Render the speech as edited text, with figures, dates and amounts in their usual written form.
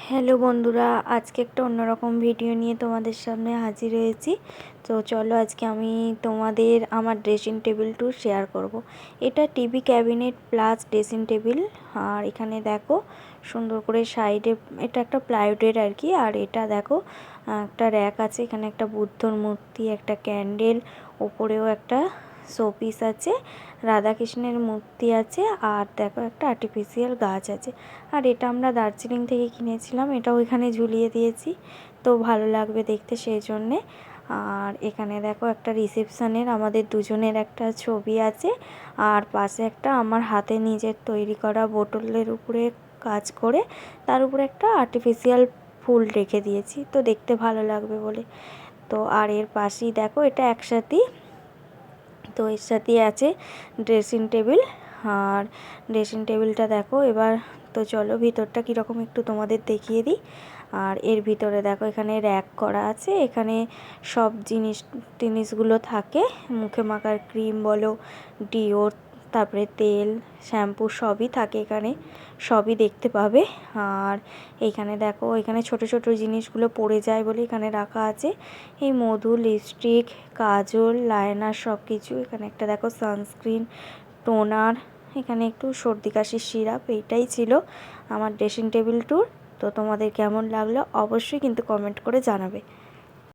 Hello বন্ধুরা, আজকে একটা অন্যরকম ভিডিও নিয়ে তোমাদের সামনে হাজির হয়েছি। তো চলো আজকে আমি তোমাদের আমার ড্রেসিং টেবিল ট্যুর শেয়ার করব। এটা TV cabinet plus dressing table. আর এখানে দেখো সুন্দর করে সাইডে, এটা একটা প্লাইউডের আর কি। আর এটা দেখো একটা র্যাক আছে, এখানে একটা বুদ্ধর মূর্তি, একটা ক্যান্ডেল, ওপরেও একটা শোপিস আছে, রাধাকৃষ্ণের মূর্তি আছে, আর দেখো একটা আর্টিফিশিয়াল গাছ আছে। আর এটা আমরা দার্জিলিং থেকে কিনেছিলাম, এটাও এখানে ঝুলিয়ে দিয়েছি, তো ভালো লাগবে দেখতে সেই জন্যে। আর এখানে দেখো একটা রিসেপশনের আমাদের দুজনের একটা ছবি আছে, আর পাশে একটা আমার হাতে নিজের তৈরি করা বোতলের উপরে কাজ করে তার উপরে একটা আর্টিফিশিয়াল ফুল রেখে দিয়েছি, তো দেখতে ভালো লাগবে বলে। তো আর এর পাশেই দেখো এটা একসাথেই, তো এর সাথেই আছে ড্রেসিং টেবিল। আর ড্রেসিং টেবিলটা দেখো এবার, তো চলো ভিতরটা কীরকম একটু তোমাদের দেখিয়ে দিই। আর এর ভিতরে দেখো এখানে র্যাক করা আছে, এখানে সব জিনিসগুলো থাকে, মুখে মাখার ক্রিম বলো, ডিও, তারপরে তেল, শ্যাম্পু সবই থাকে এখানে, সবই দেখতে পাবে। আর এইখানে দেখো এখানে ছোট ছোট জিনিসগুলো পড়ে যায় বলে এখানে রাখা আছে, এই মধু, লিপস্টিক, কাজল, লাইনার সব কিছু। এখানে একটা দেখো সানস্ক্রিন, টোনার, এখানে একটু সর্দি কাশির সিরাপ। এইটাই ছিল আমার ড্রেসিং টেবিল ট্যুর। তো তোমাদের কেমন লাগলো অবশ্যই কিন্তু কমেন্ট করে জানাবে।